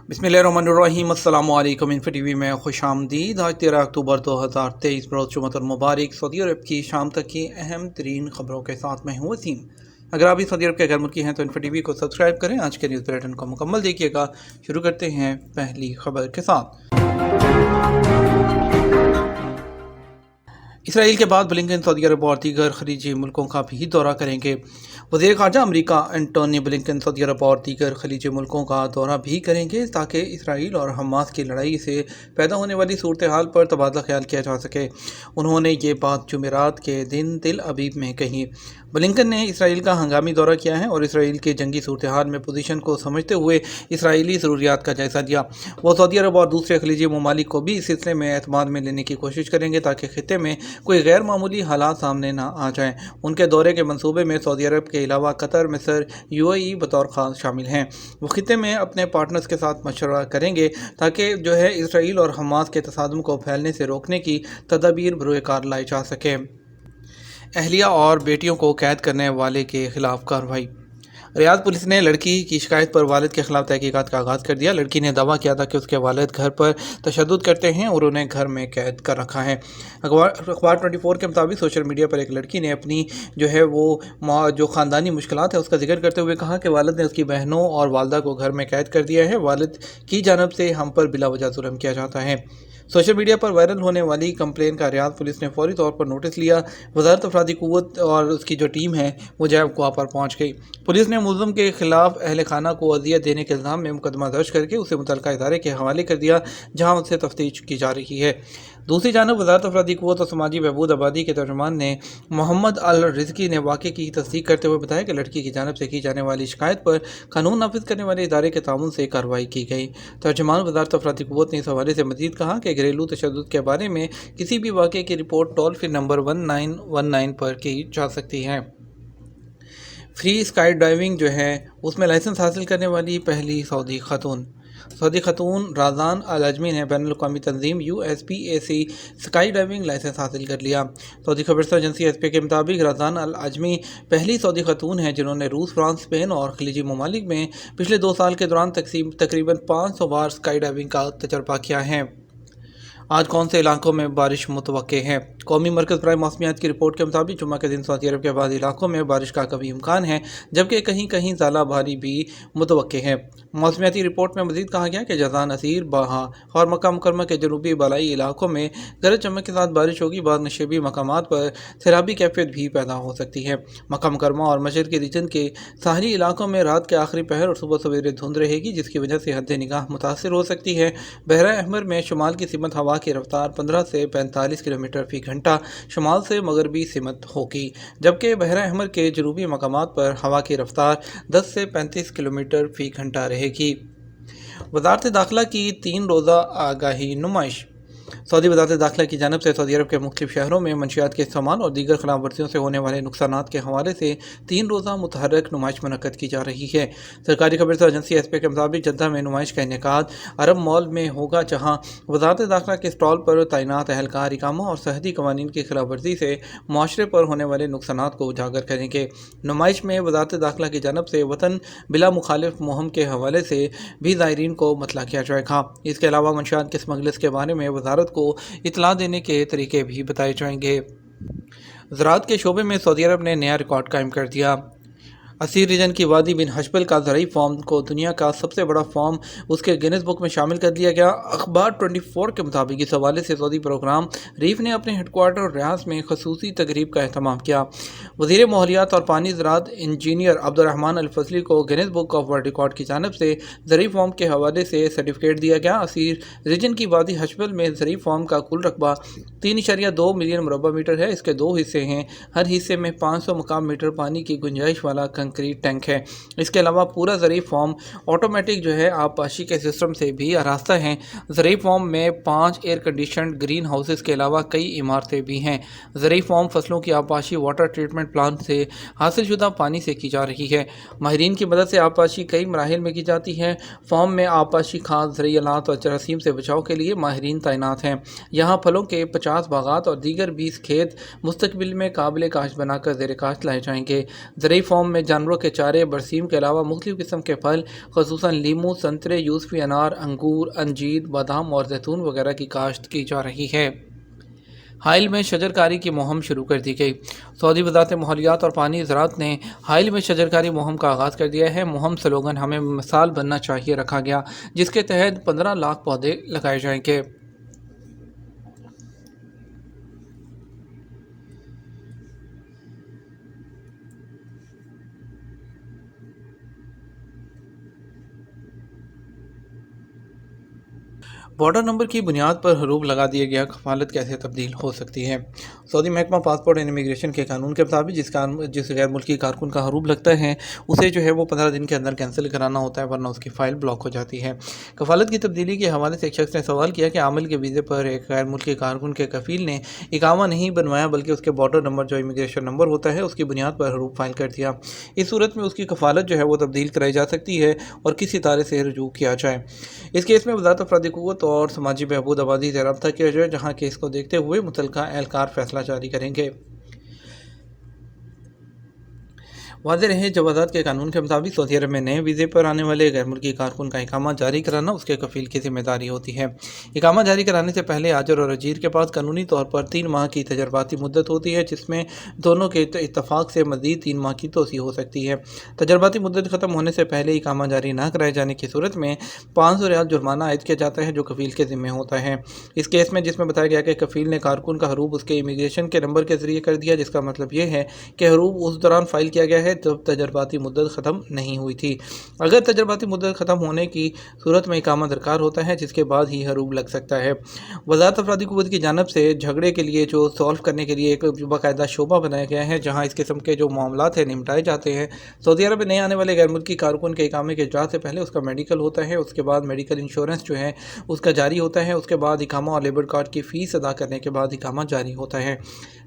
बिस्मिल्लाहिर्रहमानिर्रहीम। अस्सलामु अलैकुम। इन्फो टीवी में खुश आमदीद। आज 13 अक्टूबर 2023 बरोज़ जुमअतुल मुबारक। सऊदी अरब की शाम तक की अहम तरीन खबरों के साथ मैं हूँ वसीम। अगर आप भी सऊदी अरब के घर मुल्की हैं तो इन्फो टीवी को सब्सक्राइब करें। आज के न्यूज़ बुलेटिन को मुकम्मल देखिएगा। शुरू करते हैं पहली खबर के साथ। इसराइल के बाद ब्लिंकन सऊदी अरब और दीगर खलीजी मुल्कों का भी दौरा करेंगे। वज़ीर ख़ारजा अमरीका एंटोनी ब्लिंकन सऊदी अरब और दीगर खलीजी मुल्कों का दौरा भी करेंगे ताकि इसराइल और हमास की लड़ाई से पैदा होने वाली सूरत हाल पर तबादला ख्याल किया जा सके। उन्होंने ये बात जुमेरात के दिन तिल अबीब में कही। ब्लिंकन ने इसराइल का हंगामी दौरा किया है और इसराइल की जंगी सूरत हाल में पोजीशन को समझते हुए इसराइली ज़रूरियात का जायज़ा लिया। वो सऊदी अरब और दूसरे खलीजी ममालिक को भी इस सिलसिले में एतमाद में लेने की कोशिश करेंगे ताकि खित्ते में कोई गैर मामूली हालात सामने ना आ जाएं। उनके दौरे के मंसूबे में सऊदी अरब के अलावा कतर, मिस्र, यूएई बतौर खास शामिल हैं। वो खित्ते में अपने पार्टनर्स के साथ मशवरा करेंगे ताकि इसराइल और हमास के तसादुम को फैलने से रोकने की तदाबीर बरूएकार लाई जा सके। अहलिया और बेटियों को कैद करने वाले के खिलाफ कार्रवाई। रियाद पुलिस ने लड़की की शिकायत पर वालिद के खिलाफ तहकीकात का आगाज़ कर दिया। लड़की ने दावा किया था कि उसके वालिद घर पर तशद्दुद करते हैं और उन्हें घर में कैद कर रखा है। अखबार 24 के मुताबिक सोशल मीडिया पर एक लड़की ने अपनी जो ख़ानदानी मुश्किलात है उसका जिक्र करते हुए कहा कि वालिद ने उसकी बहनों और वालदा को घर में कैद कर दिया है। वालिद की जानब से हम पर बिला वजह जुल्म किया जाता है। सोशल मीडिया पर वायरल होने वाली कंप्लेन का रियाद पुलिस ने फौरी तौर पर नोटिस लिया। वज़ारत अफरादी क़ुव्वत और उसकी जो टीम है वो जैबकुआ पर पहुँच गई। पुलिस ने मुल्ज़िम के खिलाफ अहल खाना को अजियत देने के इल्ज़ाम में मुकदमा दर्ज करके उसे मुतल्लिका इदारे के हवाले कर दिया जहाँ उससे तफ्तीश की जा रही है। दूसरी जानब वज़ारत अफरादी क़ुव्वत और समाजी बहबूद आबादी के तर्जुमान ने मोहम्मद अल रिज़की ने वाक़े की तस्दीक करते हुए बताया कि लड़की की जानब से की जाने वाली शिकायत पर कानून नाफिज करने वाले इदारे के ताउन से कार्रवाई की गई। तर्जुमान वज़ारत अफरादी क़ुव्वत ने इस हवाले से मज़ीद कहा कि घरेलू तशद्दुद के बारे में किसी भी वाक़े की रिपोर्ट टोल फ्री नंबर 1919 पर की जा सकती है। फ्री स्काई डाइविंग उसमें लाइसेंस हासिल करने वाली पहली सऊदी खतून राज़ान अल अजमी ने बैनुल अक़वामी तंजीम USPAC स्काई डाइविंग लाइसेंस हासिल कर लिया। सऊदी खबरसा एजेंसी SPA के मुताबिक राज़ान अल अजमी पहली सऊदी खतून है जिन्होंने रूस, फ्रांस, स्पेन और खलीजी ममालिक में पिछले 2 साल के दौरान तकरीबन 500 बार स्काई डाइविंग का तजर्बा किया है। आज कौन से इलाकों में बारिश मुतवक्के है? कौमी मरकज़ बराए मौसमियात की रिपोर्ट के मुताबिक जुम्मा के दिन सऊदी अरब के बाद इलाकों में बारिश का कभी इम्कान है जबकि कहीं कहीं ज़ाला भारी भी मुतवक्के है। मौसमियाती रिपोर्ट में मज़ीद कहा गया कि जज़ान, असीर, बाहा और मक्का मुकरमा के जनूबी बालाई इलाकों में गरज चमक के साथ बारिश होगी। बाद नशेबी मकामात पर सैलाबी कैफियत भी पैदा हो सकती है। मक्का मुकरमा और मशरिकी रीजन के साहली इलाकों में रात के आखिरी पहर और सुबह सवेरे धुंध रहेगी जिसकी वजह से हद निगाह मुतासर हो सकती है। बहरा अहमर में शुमाल की सिमत हवा की रफ्तार 15 से 45 किलोमीटर फी घंटा शुमाल से मगरबी सिमत होगी जबकि बहरा अहमर के जनूबी मकामात पर हवा की रफ्तार 10 से 35 किलोमीटर फी घंटा रहेगी। वज़ारत दाखिला की 3 रोज़ा आगाही नुमाइश। सऊदी वज़ारत दाखिला की जानब से सऊदी अरब के मुख्तलिफ शहरों में मंशियात के इस्तेमाल और दीगर खिलाफ वर्जियों से होने वाले नुकसानात के हवाले से 3 रोज़ा मुतहर्रिक नुमाइश मुनक्कद की जा रही है। सरकारी खबरसा एजेंसी SPA के मुताबिक जद्दा में नुमाइश का इनेकाद अरब मॉल में होगा जहाँ वज़ारत दाखिला के स्टॉल पर तैनात अहलकार इकामा और सरहदी कवानीन की खिलाफ वर्जी से माशरे पर होने वाले नुकसानात को उजागर करेंगे। नुमाइश में वज़ारत दाखिला की जानब से वतन बिला मुखालिफ मुहिम के हवाले से भी ज़ायरीन को मतला किया जाएगा। इसके अलावा मंशियात के स्मगलर्स के बारे में वज़ारत को इतला देने के तरीके भी बताए जाएंगे। ज़राअत के शोबे में सऊदी अरब ने नया रिकॉर्ड कायम कर दिया। असीर रीजन की वादी बिन हशबल का ज़रई फॉर्म को दुनिया का सबसे बड़ा फॉर्म उसके गिनेस बुक में शामिल कर दिया गया। अखबार 24 के मुताबिक इस हवाले से सऊदी प्रोग्राम रीफ ने अपने हेडक्वार्टर रियाद में खसूसी तकरीब का अहतमाम किया। वज़ीर माहौलियात और पानी ज़राअत इंजीनियर अब्दुर्रहमान अल फजली को Guinness book of world record की जानब से ज़रई फॉर्म के हवाले से सर्टिफिकेट दिया गया। असीर रीजन की वादी हशबल में ज़रई फॉर्म का कुल रकबा 3.2 मिलियन मुरबा मीटर है। इसके 2 हिस्से हैं। हर हिस्से में 500 मुकाम मीटर पानी की गुंजाइश वाला कंक्रीट टैंक है। इसके अलावा पूरा ज़रई फॉर्म ऑटोमेटिक आबपाशी के सिस्टम से भी आरास्ता है। ज़रई फॉर्म में 5 एयर कंडीशनड ग्रीन हाउसेस के अलावा कई इमारतें भी हैं। ज़रई फॉर्म फसलों की आबपाशी वाटर ट्रीटमेंट प्लांट से हासिल शुदा पानी से की जा रही है। माहिरीन की मदद से आबपाशी कई मराहिल में की जाती है। फॉर्म में आबपाशी खाद, ज़रई आलात और जरासीम से बचाव के लिए माहिरीन तैनात हैं। यहाँ फलों के 50 बागात और दीगर 20 खेत मुस्तकबिल में काबिल काश्त बनाकर ज़ेर काश्त लाए जाएंगे। ज़रई फॉर्म में جانوروں کے چارے برسیم کے علاوہ مختلف قسم کے پھل خصوصاً لیمو، سنترے، یوسفی انار، انگور، انجیر، بادام اور زیتون وغیرہ کی کاشت کی جا رہی ہے۔ حائل میں شجرکاری کی مہم شروع کر دی گئی۔ سعودی وزارت ماحولیات اور پانی زراعت نے حائل میں شجرکاری مہم کا آغاز کر دیا ہے۔ مہم سلوگن ہمیں مثال بننا چاہیے رکھا گیا، جس کے تحت 15 لاکھ پودے لگائے جائیں گے۔ بارڈر نمبر کی بنیاد پر حروف لگا دیا گیا کفالت کیسے تبدیل ہو سکتی ہے؟ سعودی محکمہ پاسپورٹ اینڈ امیگریشن کے قانون کے مطابق جس غیر ملکی کارکن کا حروف لگتا ہے اسے جو ہے وہ 15 دن کے اندر کینسل کرانا ہوتا ہے، ورنہ اس کی فائل بلاک ہو جاتی ہے۔ کفالت کی تبدیلی کے حوالے سے ایک شخص نے سوال کیا کہ عامل کے ویزے پر ایک غیر ملکی کارکن کے کفیل نے اقامہ نہیں بنوایا بلکہ اس کے بارڈر نمبر جو امیگریشن نمبر ہوتا ہے اس کی بنیاد پر حروف فائل کر دیا۔ اس صورت میں اس کی کفالت جو ہے وہ تبدیل کرائی جا سکتی ہے اور کسی ادارے سے رجوع کیا جائے۔ اس کیس میں وزارت افرادی قوت اور سماجی بہبود آبادی سے رابطہ کیا جائے، جہاں کیس کو دیکھتے ہوئے متعلقہ اہلکار فیصلہ جاری کریں گے۔ واضح رہے، جوازات کے قانون کے مطابق سعودی عرب میں نئے ویزے پر آنے والے غیر ملکی کارکن کا اقامہ جاری کرانا اس کے کفیل کی ذمہ داری ہوتی ہے۔ اقامہ جاری کرانے سے پہلے آجر اور اجیر کے پاس قانونی طور پر 3 ماہ کی تجرباتی مدت ہوتی ہے، جس میں دونوں کے اتفاق سے مزید 3 ماہ کی توسیع ہو سکتی ہے۔ تجرباتی مدت ختم ہونے سے پہلے اقامہ جاری نہ کرائے جانے کی صورت میں 500 ریال جرمانہ عائد کیا جاتا ہے، جو کفیل کے ذمہ ہوتا ہے۔ اس کیس میں جس میں بتایا گیا کہ کفیل نے کارکن کا حروف اس کے امیگریشن کے نمبر کے ذریعے کر دیا، جس کا مطلب یہ ہے کہ حروف اس دوران فائل کیا گیا ہے جب تجرباتی مدت ختم نہیں ہوئی تھی۔ اگر تجرباتی مدت ختم ہونے کی صورت میں اقامہ درکار ہوتا ہے، جس کے بعد ہی حروف لگ سکتا ہے۔ وزارت افرادی قوت کی جانب سے جھگڑے کے لیے جو سالو کرنے کے لیے ایک باقاعدہ شعبہ بنایا گیا ہے، جہاں اس قسم کے جو معاملات ہیں نمٹائے جاتے ہیں۔ سعودی عرب میں نئے آنے والے غیر ملکی کارکن کے اقامے کے اجراء سے پہلے اس کا میڈیکل ہوتا ہے، اس کے بعد میڈیکل انشورنس جو ہے اس کا جاری ہوتا ہے، اس کے بعد اقامہ اور لیبر کارڈ کی فیس ادا کرنے کے بعد اقامہ جاری ہوتا ہے۔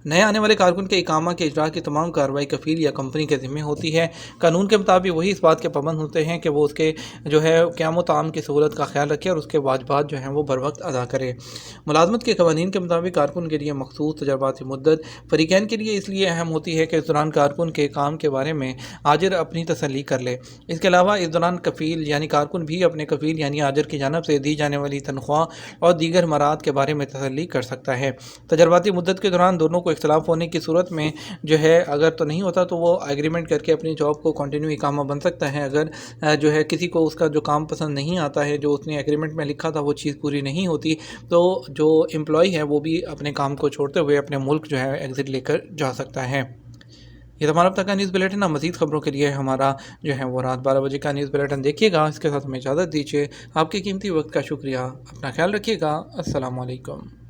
نئے آنے والے کارکن کے اقامہ کے اجراء کی تمام کارروائی کفیل یا کمپنی کے ذمہ ہوتی ہے۔ قانون کے مطابق وہی اس بات کے پابند ہوتے ہیں کہ وہ اس کے جو ہے قیام و طعام کی سہولت کا خیال رکھے اور اس کے واجبات جو ہیں وہ بر وقت ادا کرے۔ ملازمت کے قوانین کے مطابق کارکن کے لیے مخصوص تجرباتی مدت فریقین کے لیے اس لیے اہم ہوتی ہے کہ اس دوران کارکن کے کام کے بارے میں آجر اپنی تسلی کر لے۔ اس کے علاوہ اس دوران کفیل یعنی کارکن بھی اپنے کفیل یعنی آجر کی جانب سے دی جانے والی تنخواہ اور دیگر مراحت کے بارے میں تسلی کر سکتا ہے۔ تجرباتی مدت کے دوران دونوں کو اختلاف ہونے کی صورت میں جو ہے اگر تو نہیں ہوتا تو وہ ایگریمنٹ کر کے اپنی جاب کو کنٹینیو اقامہ بن سکتا ہے۔ اگر جو ہے کسی کو اس کا جو کام پسند نہیں آتا ہے، جو اس نے ایگریمنٹ میں لکھا تھا وہ چیز پوری نہیں ہوتی، تو جو امپلائی ہے وہ بھی اپنے کام کو چھوڑتے ہوئے اپنے ملک جو ہے ایگزٹ لے کر جا سکتا ہے۔ یہ ہمارا اب تک کا نیوز بلیٹن ہے۔ مزید خبروں کے لیے ہمارا جو ہے وہ رات 12 بجے کا نیوز بلیٹن دیکھیے گا۔ اس کے ساتھ ہمیں اجازت دیجیے۔ آپ کے قیمتی وقت کا شکریہ۔ اپنا خیال رکھیے گا۔ السلام علیکم۔